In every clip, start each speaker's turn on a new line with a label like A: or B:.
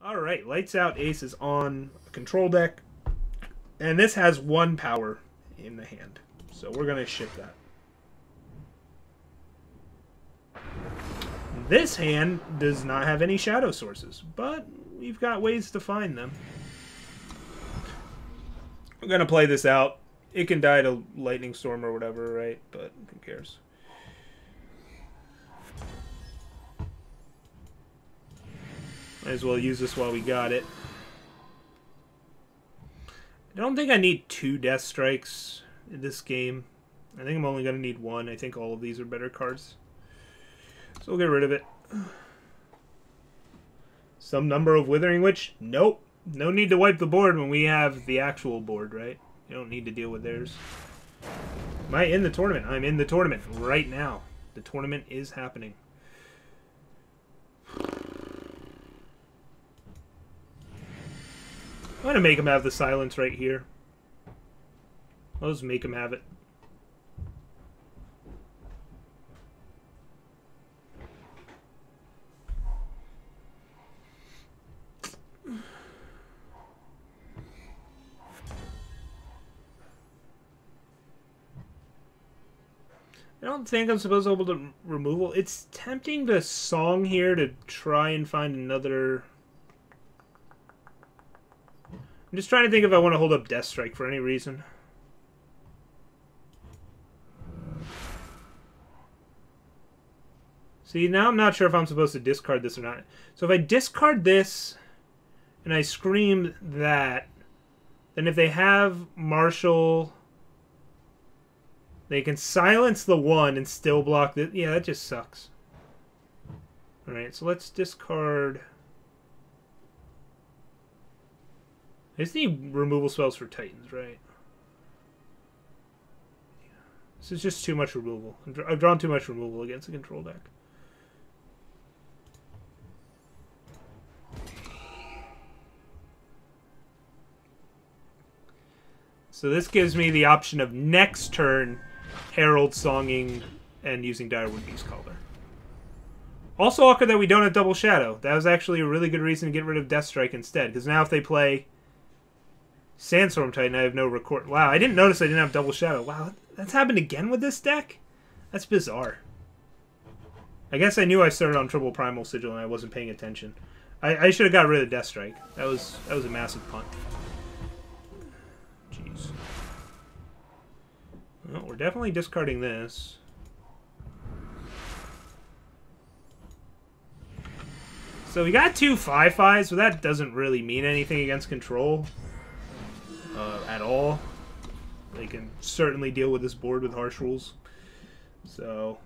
A: Alright, Lights Out Ace is on a control deck. And this has 1 power in the hand. So we're going to ship that. This hand does not have any shadow sources, but we've got ways to find them. We're going to play this out. It can die to Lightning Storm or whatever, right? But who cares? Might as well use this while we got it. I don't think I need 2 Death Strikes in this game. I think I'm only going to need 1. I think all of these are better cards. So we'll get rid of it. Some number of Withering Witch? Nope. No need to wipe the board when we have the actual board, right? You don't need to deal with theirs. Am I in the tournament? I'm in the tournament right now. The tournament is happening. I'm going to make him have the silence right here. I'll just make him have it. I don't think I'm supposed to be able to removal. It's tempting to song here to try and find another... I'm just trying to think if I want to hold up Death Strike for any reason. See, now I'm not sure if I'm supposed to discard this or not. So if I discard this and I scream that, then if they have Marshall, they can silence the 1 and still block the... Yeah, that just sucks. Alright, so let's discard... I just need removal spells for Titans, right? This is just too much removal. I've drawn too much removal against a control deck. So this gives me the option of next turn Herald Songing and using Direwood Beastcaller. Also awkward that we don't have Double Shadow. That was actually a really good reason to get rid of Death Strike instead. Because now if they play Sandstorm Titan, I have no record. Wow, I didn't notice I didn't have Double Shadow. Wow, that's happened again with this deck? That's bizarre. I guess I knew I started on Triple Primal Sigil and I wasn't paying attention. I should have got rid of Death Strike. That was a massive punt. Jeez. Well, we're definitely discarding this. So we got 2 5/5s, but that doesn't really mean anything against control. At all. They can certainly deal with this board with harsh rules. So,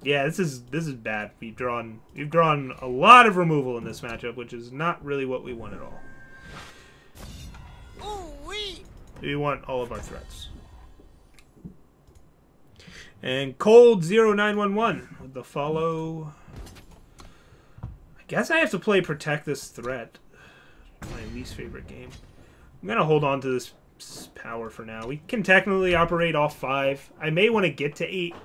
A: yeah, this is bad. We've drawn a lot of removal in this matchup, which is not really what we want at all. We want all of our threats. And Cold 0911 with the follow. I guess I have to play Protect This Threat. My least favorite game. I'm going to hold on to this power for now. We can technically operate off 5. I may want to get to 8.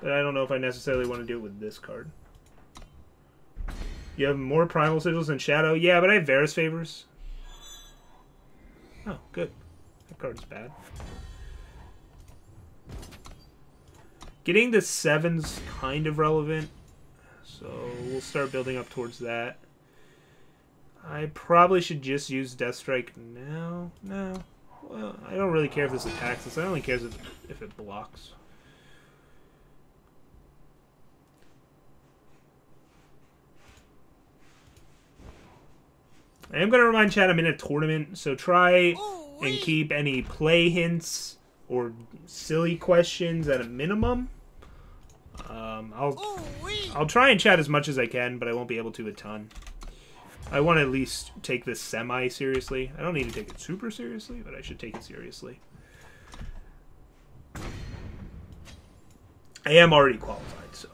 A: But I don't know if I necessarily want to do it with this card. You have more Primal Sigils than Shadow? Yeah, but I have Varus Favors. Oh, good. That card's bad. Getting to 7's kind of relevant. So we'll start building up towards that. I probably should just use Death Strike now. No. Well, I don't really care if this attacks us. I only care if it blocks. I am going to remind chat I'm in a tournament, so try and keep any play hints or silly questions at a minimum. I'll try and chat as much as I can, but I won't be able to a ton. I want to at least take this semi-seriously. I don't need to take it super seriously, but I should take it seriously. I am already qualified, so.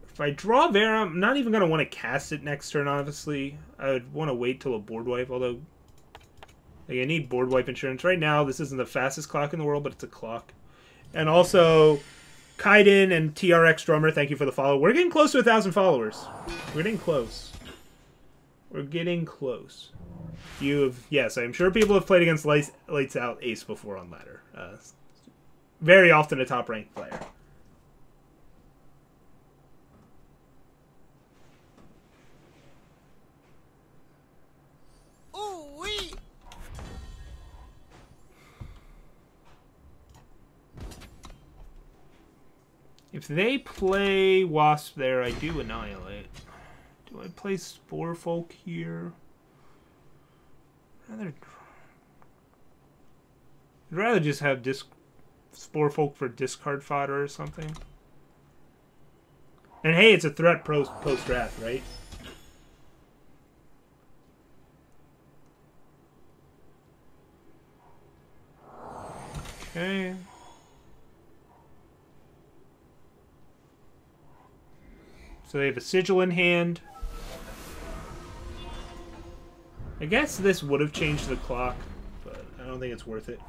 A: If I draw Vera, I'm not even going to want to cast it next turn, obviously. I would want to wait till a board wipe, although like, I need board wipe insurance. Right now, this isn't the fastest clock in the world, but it's a clock. And also, Kaiden and TRX Drummer, thank you for the follow. We're getting close to 1,000 followers. We're getting close. We're getting close. Yes, I'm sure people have played against Lights Out Ace before on ladder. Very often a top-ranked player. If they play Wasp there, I do Annihilate. Do I play Sporefolk here? I'd rather just have Sporefolk for discard fodder or something. And hey, it's a threat post-draft, right? Okay. So they have a Sigil in hand. I guess this would have changed the clock, but I don't think it's worth it.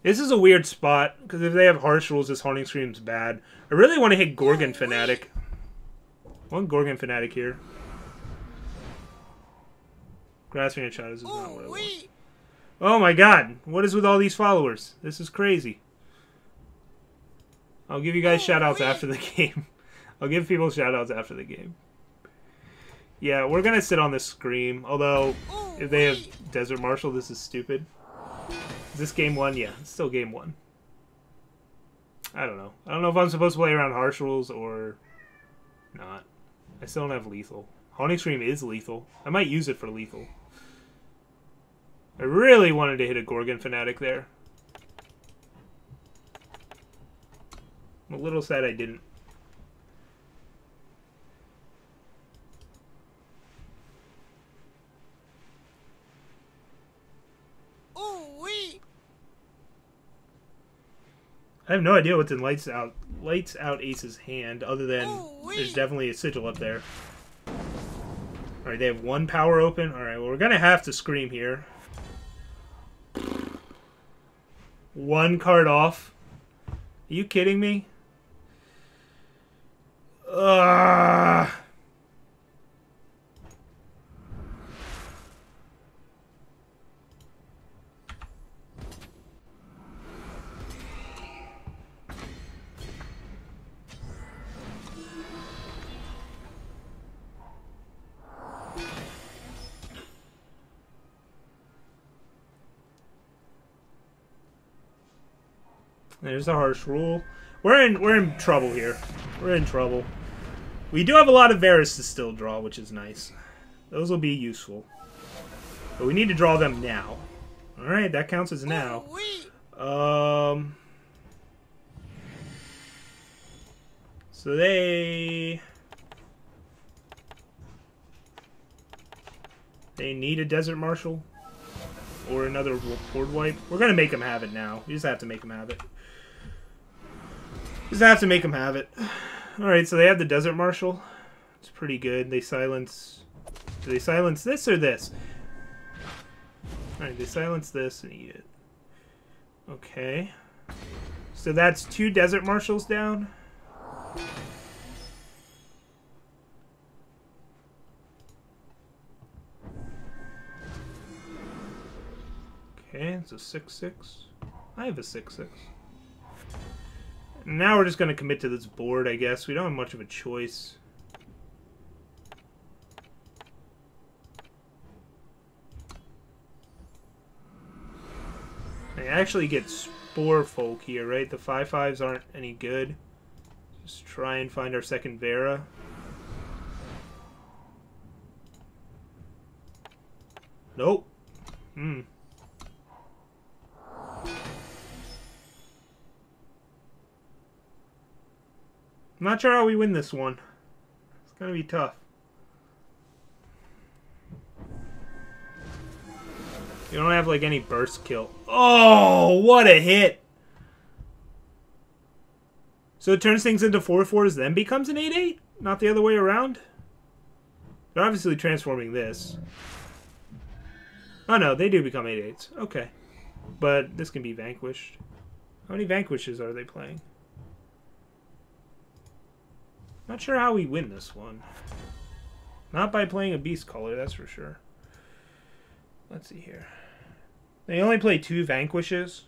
A: This is a weird spot, because if they have harsh rules, this Haunting Scream's bad. I really want to hit Gorgon Fanatic. One Gorgon Fanatic here. Grasping at Shadows is not what I want. Oh my god! What is with all these followers? This is crazy. I'll give you guys shoutouts after the game. I'll give people shoutouts after the game. Yeah, we're gonna sit on this Scream. Although, if they have Desert Marshal, this is stupid. Is this game 1? Yeah, it's still game 1. I don't know. I don't know if I'm supposed to play around harsh rules or not. I still don't have lethal. Haunting Scream is lethal. I might use it for lethal. I really wanted to hit a Gorgon Fanatic there. I'm a little sad I didn't. I have no idea what's in Lights Out Ace's hand, other than there's definitely a Sigil up there. Alright, they have one power open. Alright, well, we're going to have to Scream here. One card off. Are you kidding me? Ugh. There's a harsh rule. We're in trouble here. We're in trouble. We do have a lot of Varus to still draw, which is nice. Those will be useful. But we need to draw them now. Alright, that counts as now. So they need a Desert Marshal or another board wipe. We're gonna make them have it now. We just have to make them have it. Just have to make them have it. Alright, so they have the Desert Marshal. It's pretty good. They silence... Do they silence this or this? Alright, they silence this and eat it. Okay. So that's 2 Desert Marshals down. Okay, it's a 6/6. I have a 6/6. Now we're just going to commit to this board, I guess. We don't have much of a choice. I actually get Sporefolk here, right? The 5/5s aren't any good. Just try and find our second Vera. Nope. I'm not sure how we win this one. It's gonna be tough. You don't have like any burst kill. Oh, what a hit! So it turns things into 4/4s, then becomes an 8/8? Not the other way around? They're obviously transforming this. Oh no, they do become 8/8s. Okay. But this can be vanquished. How many vanquishes are they playing? Not sure how we win this one. Not by playing a beast caller, that's for sure. Let's see here. They only play 2 vanquishes.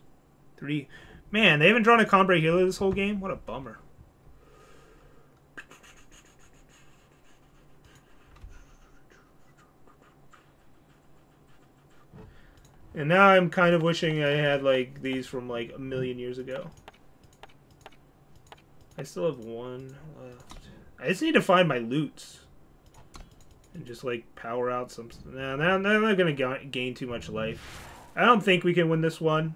A: 3. Man, they haven't drawn a Combre healer this whole game? What a bummer. And now I'm kind of wishing I had, like, these from, like, a million years ago. I still have 1 left. I just need to find my loots. And just, like, power out some... Nah, they're not going to gain too much life. I don't think we can win this one.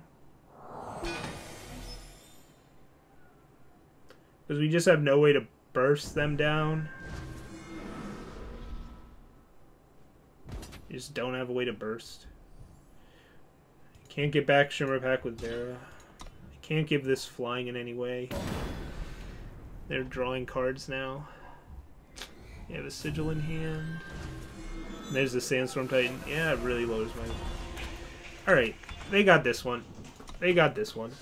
A: Because we just have no way to burst them down. You just don't have a way to burst. Can't get back Shimmer Pack with Vera. I can't give this flying in any way. They're drawing cards now. You have a Sigil in hand. And there's the Sandstorm Titan. Yeah, it really lowers my... Alright, they got this one. They got this one.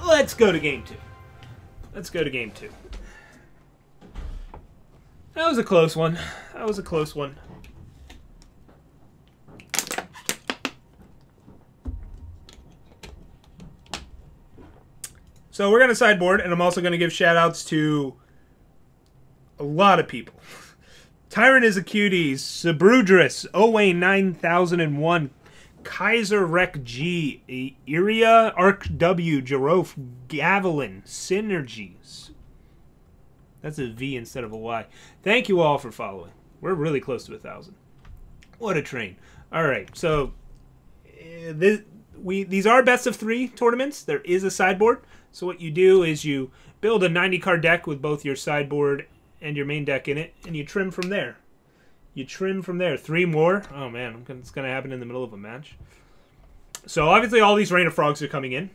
A: Let's go to game 2. Let's go to game 2. That was a close one. That was a close one. So we're going to sideboard, and I'm also going to give shout-outs to a lot of people. Tyrant is a cutie, Sabrudris, Owain 9001, Kaiser Rec G, Iria, Arc W, Jaroffe, Gavilan, Synergies. That's a V instead of a Y. Thank you all for following. We're really close to 1,000. What a train. All right, so these are best of 3 tournaments. There is a sideboard. So what you do is you build a 90-card deck with both your sideboard and your main deck in it, and you trim from there. You trim from there. 3 more. Oh, man. It's going to happen in the middle of a match. So, obviously, all these Rain of Frogs are coming in.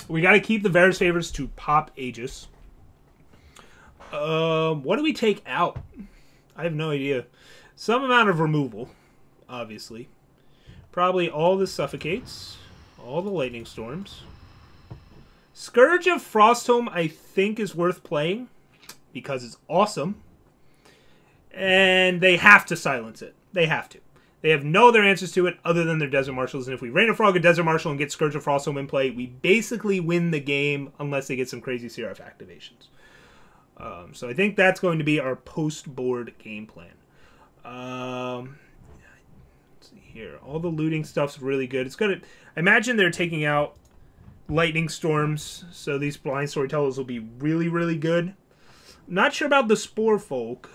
A: We got to keep the Varus Favors to pop Aegis. What do we take out? I have no idea. Some amount of removal, obviously. Probably all the Suffocates. All the Lightning Storms. Scourge of Frostholm, I think, is worth playing because it's awesome. And they have to silence it. They have to. They have no other answers to it other than their Desert Marshals. And if we Rain a Frog a Desert Marshal and get Scourge of Frostholm in play, we basically win the game unless they get some crazy CRF activations. So I think that's going to be our post-board game plan. Let's see here. All the looting stuff's really good. It's gonna. I imagine they're taking out Lightning Storms, so these Blind Storytellers will be really, really good. I'm not sure about the Spore Folk.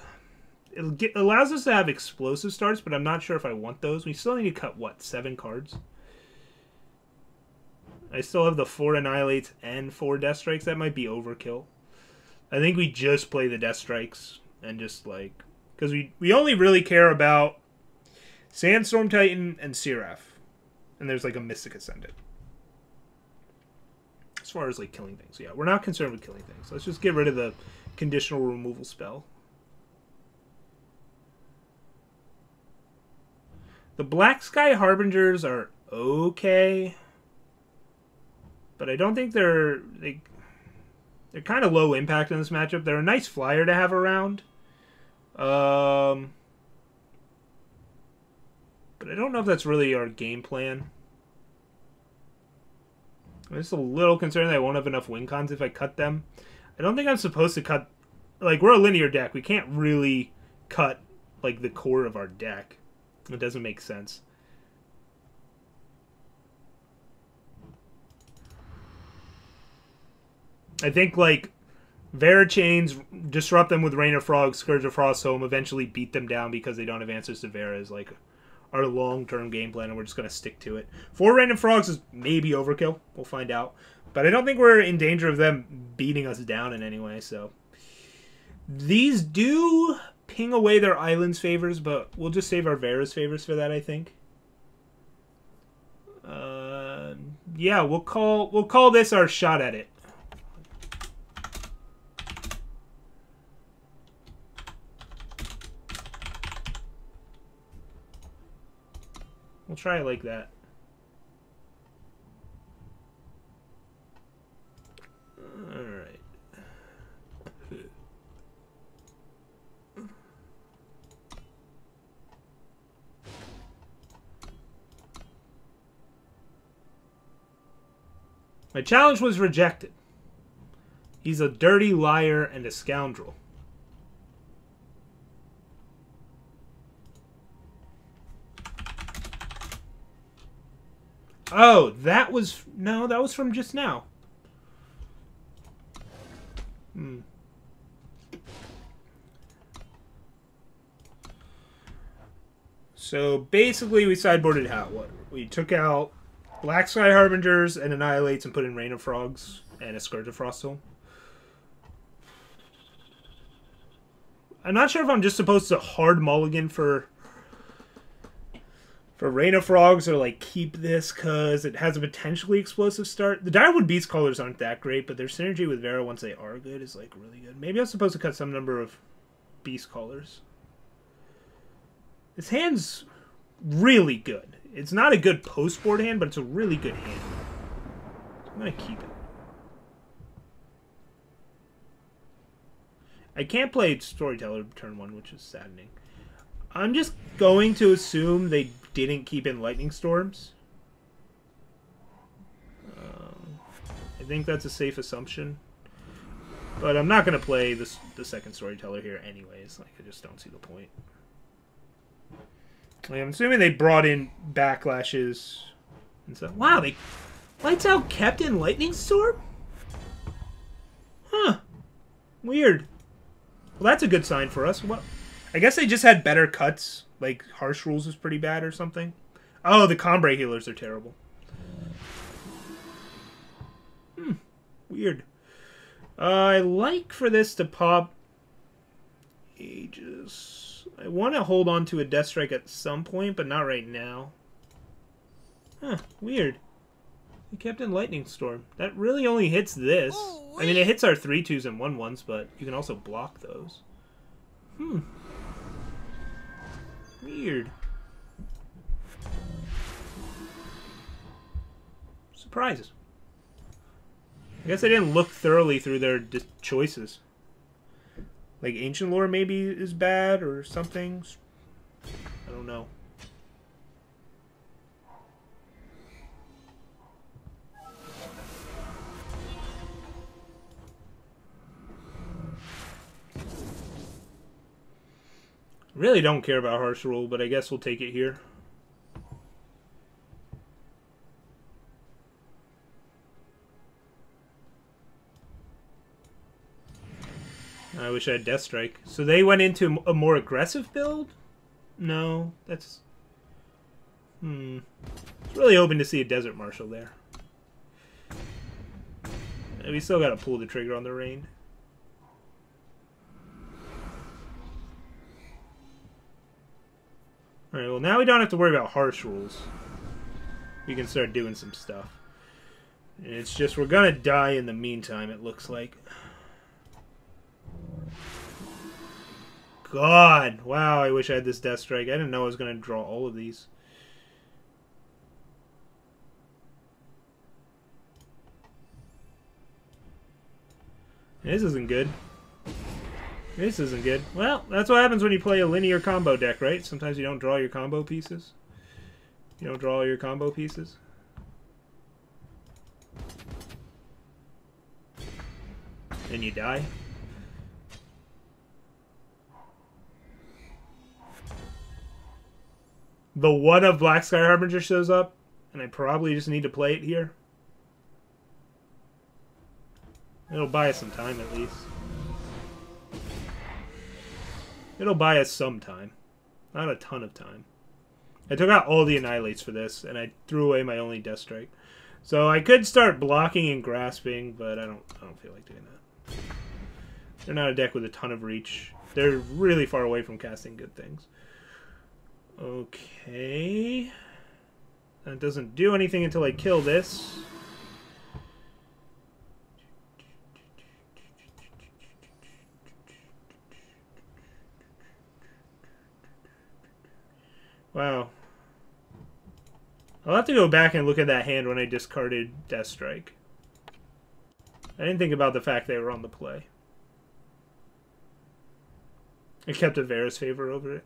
A: It allows us to have explosive starts, but I'm not sure if I want those. We still need to cut, what, 7 cards? I still have the 4 Annihilates and 4 Death Strikes. That might be overkill. I think we just play the Death Strikes and just, like... Because we only really care about Sandstorm Titan and Seraph. And there's, like, a Mystic Ascendant. As far as, like, killing things. Yeah, we're not concerned with killing things. Let's just get rid of the conditional removal spell. The Black Sky Harbingers are okay. But I don't think they're kind of low impact in this matchup. They're a nice flyer to have around. But I don't know if that's really our game plan. I'm just a little concerned that I won't have enough win cons if I cut them. I don't think I'm supposed to cut... Like, we're a linear deck. We can't really cut, like, the core of our deck. It doesn't make sense. I think, like, Vera-Chains, disrupt them with Rain of Frogs, Scourge of Frostholm, eventually beat them down because they don't have answers to Vera is, like, our long-term game plan, and we're just going to stick to it. 4 Rain of Frogs is maybe overkill. We'll find out. But I don't think we're in danger of them beating us down in any way, so... These do ping away their Islands favors, but we'll just save our Vera's favors for that, I think. yeah, we'll call this our shot at it. We'll try it like that. All right. My challenge was rejected. He's a dirty liar and a scoundrel. Oh, that was... No, that was from just now. So, basically, we sideboarded how? What? We took out Black Sky Harbingers and Annihilates and put in Rain of Frogs and a Scourge of Frostholm. I'm not sure if I'm just supposed to hard mulligan for Rain of Frogs or like keep this because it has a potentially explosive start. The Direwood Beast colors aren't that great, but their synergy with Vera once they are good is like really good. Maybe I'm supposed to cut some number of Beast colors. This hand's really good. It's not a good post-board hand, but it's a really good hand. I'm going to keep it. I can't play Storyteller turn 1, which is saddening. I'm just going to assume they didn't keep in Lightning Storms. I think that's a safe assumption. But I'm not going to play the second Storyteller here anyways. Like, I just don't see the point. Like, I'm assuming they brought in backlashes and stuff. Wow, they Lights Out kept in Lightning Storm? Huh. Weird. Well, that's a good sign for us. What? I guess they just had better cuts. Like, Harsh Rules was pretty bad or something. Oh, the Combray healers are terrible. Weird. I like for this to pop Aegis. I want to hold on to a Death Strike at some point, but not right now. Huh, weird. They kept in Lightning Storm. That really only hits this. I mean, it hits our 3/2s and 1/1s, but you can also block those. Weird. Surprises. I guess I didn't look thoroughly through their choices. Like, Ancient Lore maybe is bad or something. I don't know. Really don't care about Harsh Rule, but I guess we'll take it here. I wish I had Death Strike. So they went into a more aggressive build? No, that's... I was really hoping to see a Desert Marshal there. We still gotta pull the trigger on the rain. Alright, well now we don't have to worry about Harsh Rules. We can start doing some stuff. And it's just we're gonna die in the meantime, it looks like. God, wow, I wish I had this Death Strike. I didn't know I was going to draw all of these. This isn't good. This isn't good. Well, that's what happens when you play a linear combo deck, right? Sometimes you don't draw your combo pieces. You don't draw all your combo pieces. And you die. The one of Black Sky Harbinger shows up, and I probably just need to play it here. It'll buy us some time, at least. It'll buy us some time. Not a ton of time. I took out all the Annihilates for this, and I threw away my only Death Strike. So I could start blocking and grasping, but I don't feel like doing that. They're not a deck with a ton of reach. They're really far away from casting good things. Okay. That doesn't do anything until I kill this. Wow. I'll have to go back and look at that hand when I discarded Death Strike. I didn't think about the fact they were on the play. I kept a Vera's Favor over it.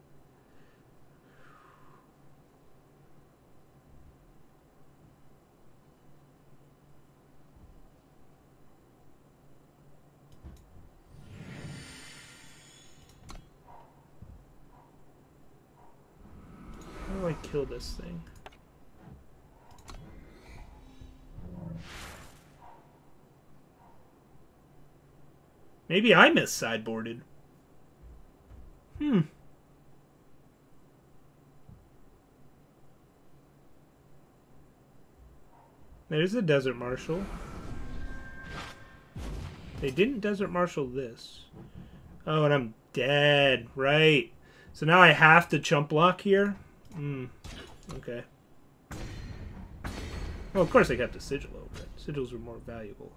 A: How do I kill this thing? Maybe I mis-sideboarded. There's a Desert Marshal. They didn't Desert Marshal this. Oh, and I'm dead. Right. So now I have to chump block here? Okay. Well, of course I kept a Sigil over it. Sigils were more valuable.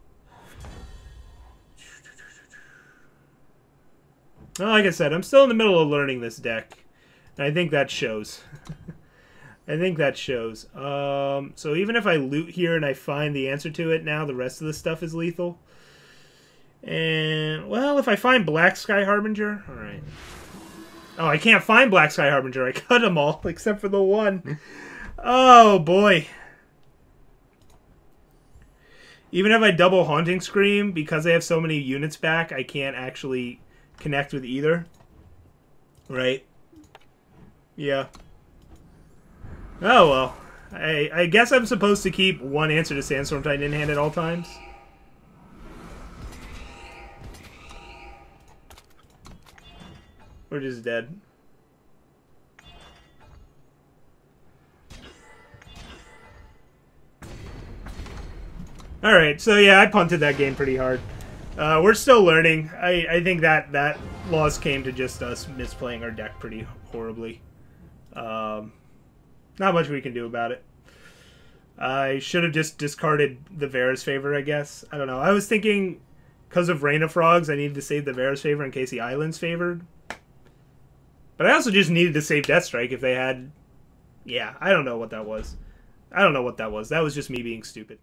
A: Well, like I said, I'm still in the middle of learning this deck. And I think that shows. I think that shows. So even if I loot here and I find the answer to it now, the rest of the stuff is lethal. And, well, if I find Black Sky Harbinger, alright. Oh, I can't find Black Sky Harbinger. I cut them all, except for the one. Oh, boy. Even if I double Haunting Scream, because I have so many units back, I can't actually connect with either. Right? Yeah. Oh, well. I guess I'm supposed to keep one answer to Sandstorm Titan in hand at all times. We're just dead. Alright, so yeah, I punted that game pretty hard. We're still learning. I think that loss came to just us misplaying our deck pretty horribly. Not much we can do about it. I should have just discarded the Vera's Favor, I guess. I don't know. I was thinking, because of Rain of Frogs, I needed to save the Vera's Favor in case the Island's favored. But I also just needed to save Death Strike if they had... Yeah, I don't know what that was. I don't know what that was. That was just me being stupid.